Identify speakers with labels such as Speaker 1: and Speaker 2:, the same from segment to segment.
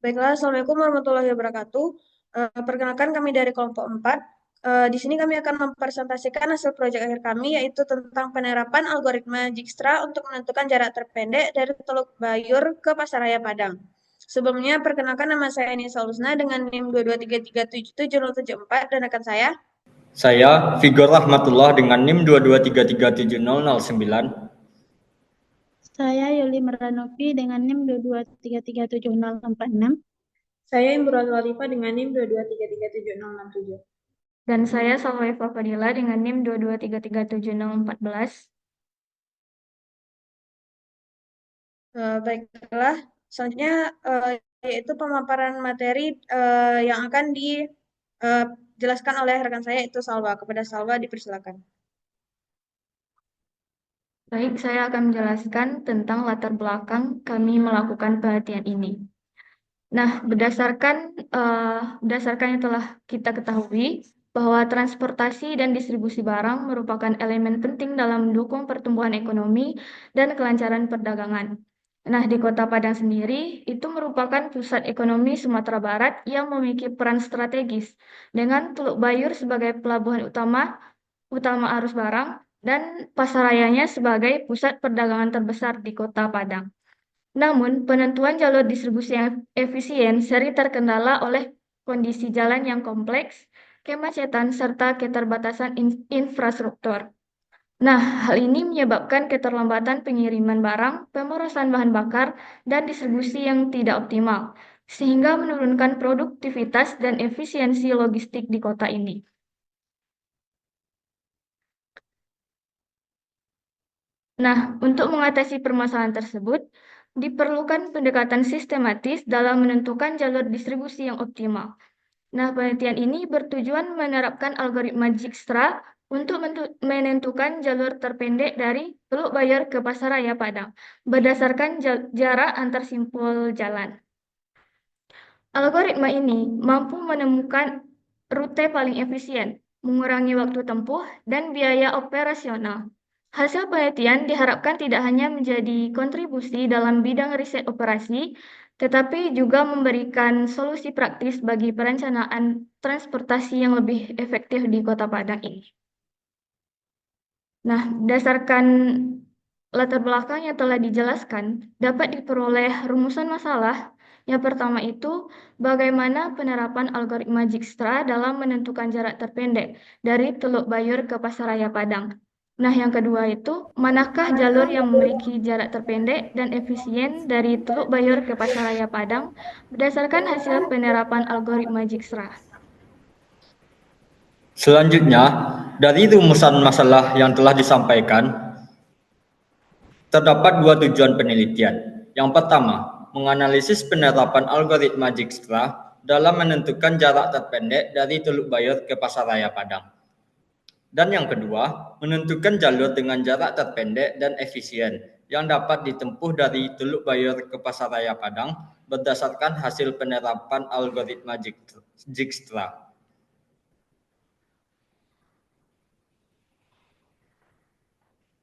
Speaker 1: Baiklah, Assalamualaikum warahmatullahi wabarakatuh. Perkenalkan kami dari kelompok 4. Di sini kami akan mempresentasikan hasil proyek akhir kami, yaitu tentang penerapan algoritma Dijkstra untuk menentukan jarak terpendek dari Teluk Bayur ke Pasaraya Padang. Sebelumnya, perkenalkan nama saya Nisa Lusna dengan NIM 223377074 dan rekan saya.
Speaker 2: Saya Vigor Rahmatullah dengan NIM 223377009.
Speaker 3: Saya Yuli Meranopi dengan NIM 223374046.
Speaker 1: Saya Imrul Walifa dengan NIM 223376067.
Speaker 4: Dan saya Salwa Fadila dengan NIM 2233714.
Speaker 1: Baiklah, selanjutnya yaitu pemaparan materi yang akan dijelaskan oleh rekan saya, itu Salwa. Kepada Salwa dipersilakan.
Speaker 4: Baik, saya akan menjelaskan tentang latar belakang kami melakukan penelitian ini. Nah, berdasarkan yang telah kita ketahui, bahwa transportasi dan distribusi barang merupakan elemen penting dalam mendukung pertumbuhan ekonomi dan kelancaran perdagangan. Nah, di Kota Padang sendiri, itu merupakan pusat ekonomi Sumatera Barat yang memiliki peran strategis, dengan Teluk Bayur sebagai pelabuhan utama arus barang, dan pasarayanya sebagai pusat perdagangan terbesar di Kota Padang. Namun, penentuan jalur distribusi yang efisien sering terkendala oleh kondisi jalan yang kompleks, kemacetan, serta keterbatasan infrastruktur. Nah, hal ini menyebabkan keterlambatan pengiriman barang, pemrosesan bahan bakar, dan distribusi yang tidak optimal, sehingga menurunkan produktivitas dan efisiensi logistik di kota ini. Nah, untuk mengatasi permasalahan tersebut, diperlukan pendekatan sistematis dalam menentukan jalur distribusi yang optimal. Nah, penelitian ini bertujuan menerapkan algoritma Dijkstra untuk menentukan jalur terpendek dari Teluk Bayur ke Pasaraya Padang, berdasarkan jarak antar simpul jalan. Algoritma ini mampu menemukan rute paling efisien, mengurangi waktu tempuh, dan biaya operasional. Hasil penelitian diharapkan tidak hanya menjadi kontribusi dalam bidang riset operasi, tetapi juga memberikan solusi praktis bagi perencanaan transportasi yang lebih efektif di Kota Padang ini. Nah, berdasarkan latar belakang yang telah dijelaskan, dapat diperoleh rumusan masalah. Yang pertama itu, bagaimana penerapan algoritma Dijkstra dalam menentukan jarak terpendek dari Teluk Bayur ke Pasaraya Padang. Nah, yang kedua itu, manakah jalur yang memiliki jarak terpendek dan efisien dari Teluk Bayur ke Pasaraya Padang berdasarkan hasil penerapan algoritma Dijkstra.
Speaker 2: Selanjutnya, dari rumusan masalah yang telah disampaikan, terdapat dua tujuan penelitian. Yang pertama, menganalisis penerapan algoritma Dijkstra dalam menentukan jarak terpendek dari Teluk Bayur ke Pasaraya Padang. Dan yang kedua, menentukan jalur dengan jarak terpendek dan efisien yang dapat ditempuh dari Teluk Bayur ke Pasaraya Padang berdasarkan hasil penerapan algoritma Dijkstra.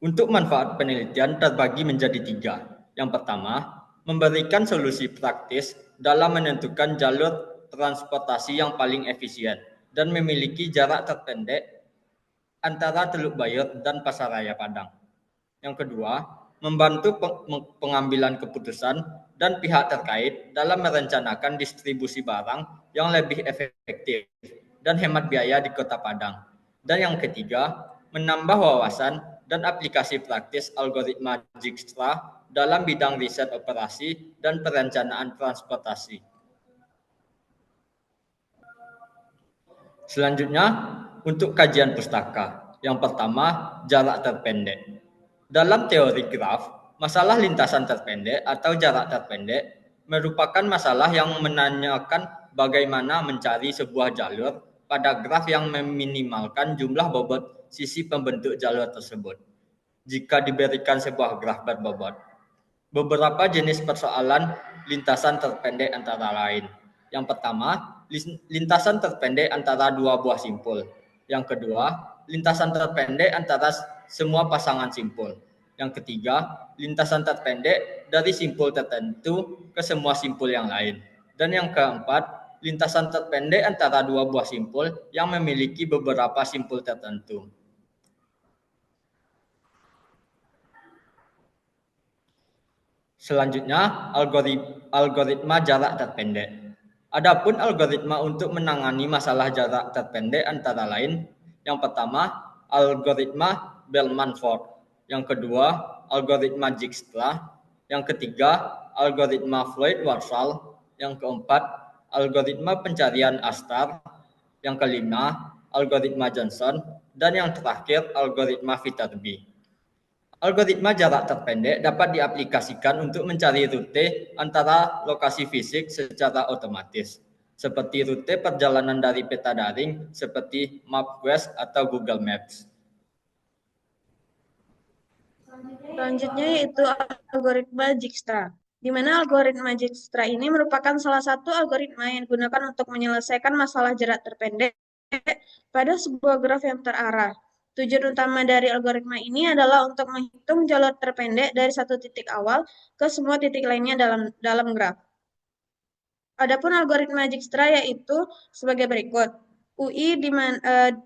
Speaker 2: Untuk manfaat penelitian terbagi menjadi tiga. Yang pertama, memberikan solusi praktis dalam menentukan jalur transportasi yang paling efisien dan memiliki jarak terpendek antara Teluk Bayur dan Pasaraya Padang. Yang kedua, membantu pengambilan keputusan dan pihak terkait dalam merencanakan distribusi barang yang lebih efektif dan hemat biaya di Kota Padang. Dan yang ketiga, menambah wawasan dan aplikasi praktis algoritma Dijkstra dalam bidang riset operasi dan perencanaan transportasi. Selanjutnya, untuk kajian pustaka. Yang pertama, jarak terpendek. Dalam teori graf, masalah lintasan terpendek atau jarak terpendek merupakan masalah yang menanyakan bagaimana mencari sebuah jalur pada graf yang meminimalkan jumlah bobot sisi pembentuk jalur tersebut jika diberikan sebuah graf berbobot. Beberapa jenis persoalan lintasan terpendek antara lain. Yang pertama, lintasan terpendek antara dua buah simpul. Yang kedua, lintasan terpendek antara semua pasangan simpul. Yang ketiga, lintasan terpendek dari simpul tertentu ke semua simpul yang lain. Dan yang keempat, lintasan terpendek antara dua buah simpul yang memiliki beberapa simpul tertentu. Selanjutnya, algoritma jarak terpendek. Adapun algoritma untuk menangani masalah jarak terpendek antara lain, yang pertama, algoritma Bellman-Ford. Yang kedua, algoritma Dijkstra. Yang ketiga, algoritma Floyd-Warshall. Yang keempat, algoritma pencarian Astar. Yang kelima, algoritma Johnson. Dan yang terakhir, algoritma Viterbi. Algoritma jarak terpendek dapat diaplikasikan untuk mencari rute antara lokasi fisik secara otomatis, seperti rute perjalanan dari peta daring seperti MapQuest atau Google Maps.
Speaker 1: Selanjutnya yaitu algoritma Dijkstra, di mana algoritma Dijkstra ini merupakan salah satu algoritma yang digunakan untuk menyelesaikan masalah jarak terpendek pada sebuah graf yang terarah. Tujuan utama dari algoritma ini adalah untuk menghitung jalur terpendek dari satu titik awal ke semua titik lainnya dalam graf. Adapun algoritma Dijkstra yaitu sebagai berikut. UI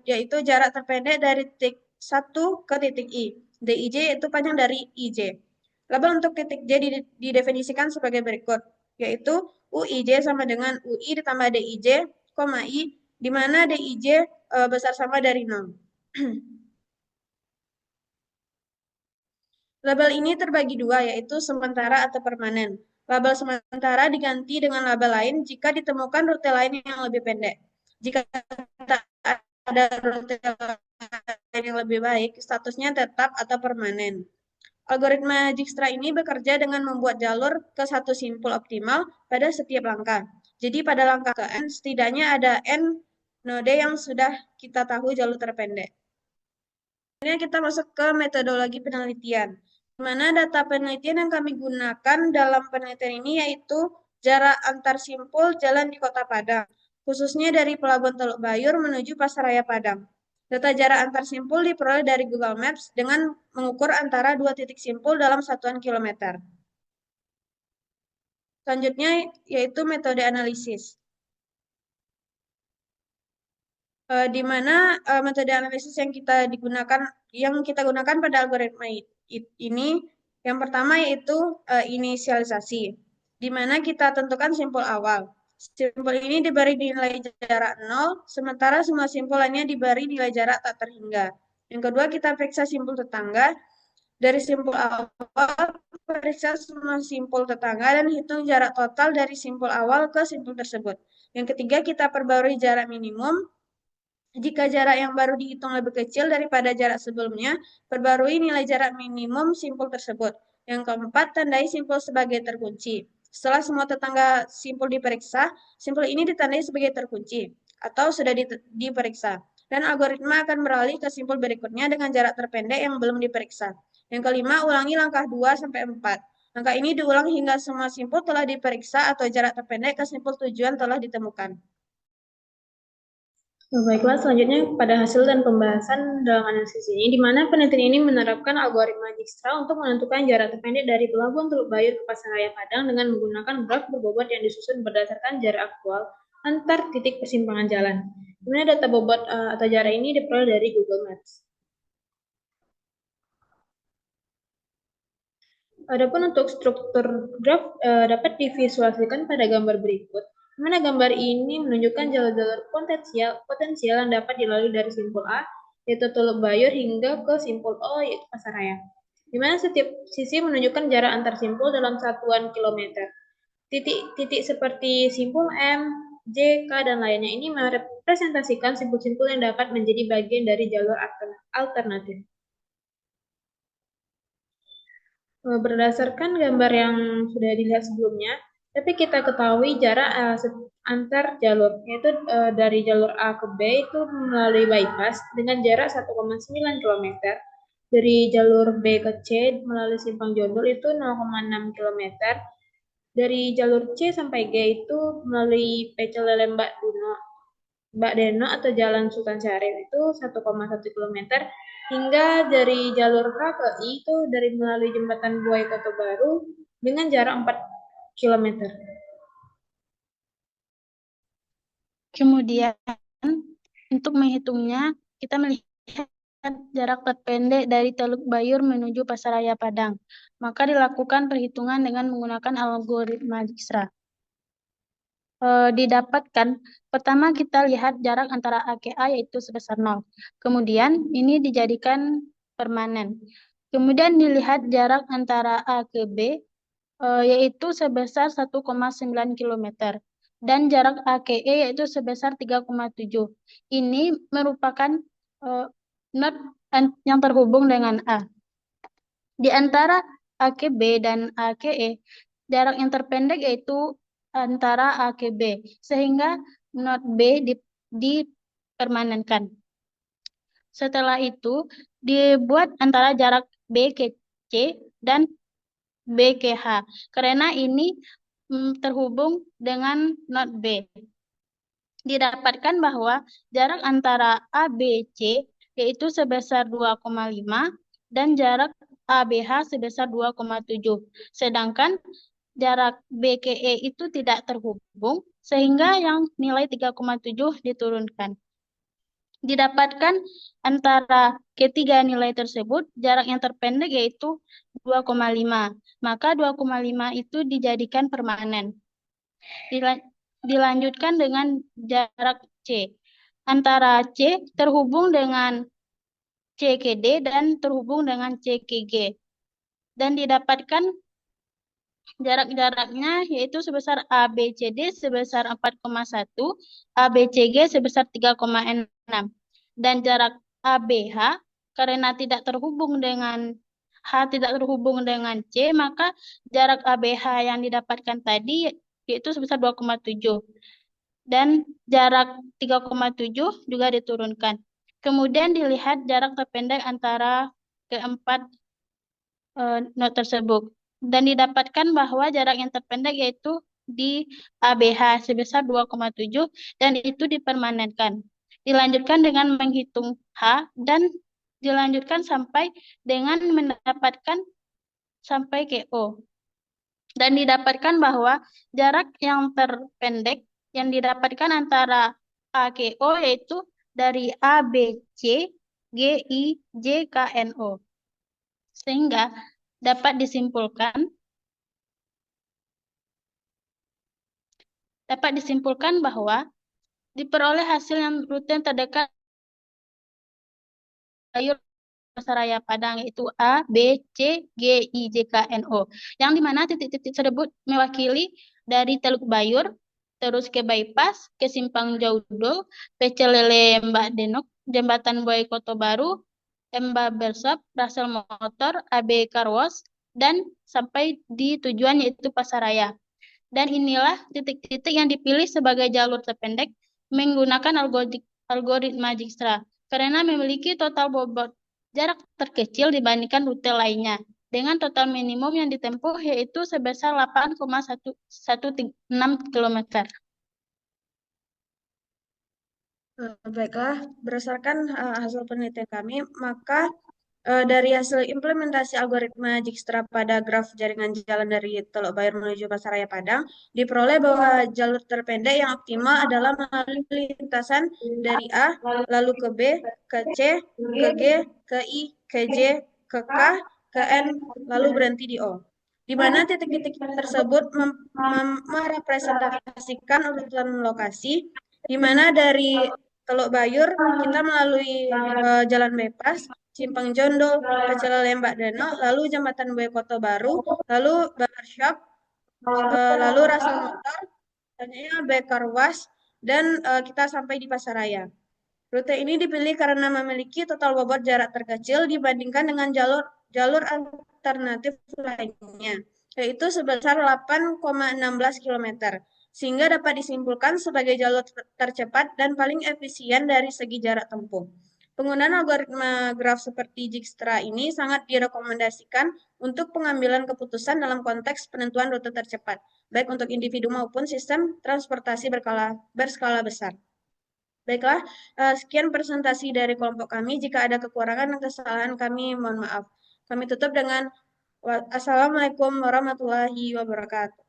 Speaker 1: yaitu jarak terpendek dari titik 1 ke titik I. DIJ yaitu panjang dari IJ. Label untuk titik J didefinisikan sebagai berikut, yaitu UIJ sama dengan UI ditambah DIJ, I, di mana DIJ besar sama dari 0. Label ini terbagi dua, yaitu sementara atau permanen. Label sementara diganti dengan label lain jika ditemukan rute lain yang lebih pendek. Jika tak ada rute lain yang lebih baik, statusnya tetap atau permanen. Algoritma Dijkstra ini bekerja dengan membuat jalur ke satu simpul optimal pada setiap langkah. Jadi pada langkah ke N, setidaknya ada N node yang sudah kita tahu jalur terpendek. Kemudian kita masuk ke metodologi penelitian, di mana data penelitian yang kami gunakan dalam penelitian ini yaitu jarak antar simpul jalan di Kota Padang, khususnya dari Pelabuhan Teluk Bayur menuju Pasaraya Padang. Data jarak antar simpul diperoleh dari Google Maps dengan mengukur antara dua titik simpul dalam satuan kilometer. Selanjutnya yaitu metode analisis, di mana metode analisis yang kita gunakan pada algoritma ini, yang pertama yaitu inisialisasi, di mana kita tentukan simpul awal. Simpul ini diberi nilai jarak 0, sementara semua simpul lainnya diberi nilai jarak tak terhingga. Yang kedua, kita periksa simpul tetangga. Dari simpul awal, periksa semua simpul tetangga dan hitung jarak total dari simpul awal ke simpul tersebut. Yang ketiga, kita perbarui jarak minimum. Jika jarak yang baru dihitung lebih kecil daripada jarak sebelumnya, perbarui nilai jarak minimum simpul tersebut. Yang keempat, tandai simpul sebagai terkunci. Setelah semua tetangga simpul diperiksa, simpul ini ditandai sebagai terkunci atau sudah diperiksa. Dan algoritma akan beralih ke simpul berikutnya dengan jarak terpendek yang belum diperiksa. Yang kelima, ulangi langkah 2-4. Langkah ini diulang hingga semua simpul telah diperiksa atau jarak terpendek ke simpul tujuan telah ditemukan.
Speaker 5: Baiklah, selanjutnya pada hasil dan pembahasan dalam analisis ini, di mana penelitian ini menerapkan algoritma Dijkstra untuk menentukan jarak terpendek dari Pelabuhan Teluk Bayur ke Pasaraya Padang dengan menggunakan graf berbobot yang disusun berdasarkan jarak aktual antar titik persimpangan jalan. Di mana data bobot atau jarak ini diperoleh dari Google Maps. Adapun untuk struktur graf dapat divisualisasikan pada gambar berikut. Mana gambar ini menunjukkan jalur-jalur potensial yang dapat dilalui dari simpul A, yaitu Teluk Bayur, hingga ke simpul O, yaitu Pasaraya. Di mana setiap sisi menunjukkan jarak antar simpul dalam satuan kilometer. Titik-titik seperti simpul M, J, K, dan lainnya ini merepresentasikan simpul-simpul yang dapat menjadi bagian dari jalur alternatif. Berdasarkan gambar yang sudah dilihat sebelumnya, tapi kita ketahui jarak antar jalur, yaitu dari jalur A ke B itu melalui bypass dengan jarak 1,9 km. Dari jalur B ke C melalui simpang Jondol itu 0,6 km. Dari jalur C sampai G itu melalui Pecel Lele Mbak Deno atau Jalan Sultan Syarif itu 1,1 km. Hingga dari jalur H ke I itu dari melalui jembatan Buai Kota Baru dengan jarak 4 km.
Speaker 3: Kemudian untuk menghitungnya, kita melihat jarak terpendek dari Teluk Bayur menuju Pasaraya Padang. Maka dilakukan perhitungan dengan menggunakan algoritma Dijkstra. Didapatkan, pertama kita lihat jarak antara A ke A yaitu sebesar 0. Kemudian ini dijadikan permanen. Kemudian dilihat jarak antara A ke B yaitu sebesar 1,9 km. Dan jarak A ke E yaitu sebesar 3,7. Ini merupakan node yang terhubung dengan A. Di antara A ke B dan A ke E, jarak yang terpendek yaitu antara A ke B, sehingga node B dipermanenkan. Setelah itu, dibuat antara jarak B ke C dan B ke H, karena ini terhubung dengan node B. Didapatkan bahwa jarak antara ABC yaitu sebesar 2,5 dan jarak ABH sebesar 2,7. Sedangkan jarak B ke E itu tidak terhubung, sehingga yang nilai 3,7 diturunkan. Didapatkan antara ketiga nilai tersebut, jarak yang terpendek yaitu 2,5. Maka 2,5 itu dijadikan permanen. Dilanjutkan dengan jarak C. Antara C terhubung dengan C ke D dan terhubung dengan C ke G. Dan didapatkan jarak-jaraknya yaitu sebesar ABCD sebesar 4,1, ABCG sebesar 3,6. Dan jarak ABH karena tidak terhubung dengan C, maka jarak ABH yang didapatkan tadi yaitu sebesar 2,7. Dan jarak 3,7 juga diturunkan. Kemudian dilihat jarak terpendek antara keempat node tersebut. Dan didapatkan bahwa jarak yang terpendek yaitu di ABH sebesar 2,7 dan itu dipermanenkan. Dilanjutkan dengan menghitung H dan dilanjutkan sampai dengan mendapatkan sampai ke O. Dan didapatkan bahwa jarak yang terpendek yang didapatkan antara A ke O yaitu dari A, B, C, G, I, J, K, N, O. Sehingga dapat disimpulkan bahwa diperoleh hasil yang rute terdekat Bayur Pasaraya Padang yaitu A, B, C, G, I, J, K, N, O. Yang dimana titik-titik tersebut mewakili dari Teluk Bayur, terus ke Bypass, ke Simpang Jaudo, Pecel Lele Mbak Denok, Jembatan Buaya Kota Baru, Mbak Bersop, Rasel Motor, AB Karwas, dan sampai di tujuan yaitu Pasaraya. Dan inilah titik-titik yang dipilih sebagai jalur terpendek menggunakan algoritma Dijkstra karena memiliki total bobot jarak terkecil dibandingkan rute lainnya dengan total minimum yang ditempuh yaitu sebesar 8,116 km.
Speaker 1: Baiklah, berdasarkan hasil penelitian kami, maka dari hasil implementasi algoritma Dijkstra pada graf jaringan jalan dari Teluk Bayur menuju Pasaraya Padang, diperoleh bahwa jalur terpendek yang optimal adalah melalui lintasan dari A, lalu ke B, ke C, ke G, ke I, ke J, ke K, ke N, lalu berhenti di O. Di mana titik-titik tersebut merepresentasikan urutan lokasi, di mana dari Teluk Bayur kita melalui jalan bypass, Simpang Jondo, Pecel Lele Mbak Deno, lalu Jembatan Buaya Kota Baru, lalu Barbershop, lalu Rasel Motor, selanjutnya Bekar Was, dan kita sampai di Pasaraya. Rute ini dipilih karena memiliki total bobot jarak terkecil dibandingkan dengan jalur alternatif lainnya, yaitu sebesar 8,16 km, sehingga dapat disimpulkan sebagai jalur tercepat dan paling efisien dari segi jarak tempuh. Penggunaan algoritma graf seperti Dijkstra ini sangat direkomendasikan untuk pengambilan keputusan dalam konteks penentuan rute tercepat, baik untuk individu maupun sistem transportasi berskala besar. Baiklah, sekian presentasi dari kelompok kami. Jika ada kekurangan dan kesalahan kami mohon maaf. Kami tutup dengan Assalamualaikum warahmatullahi wabarakatuh.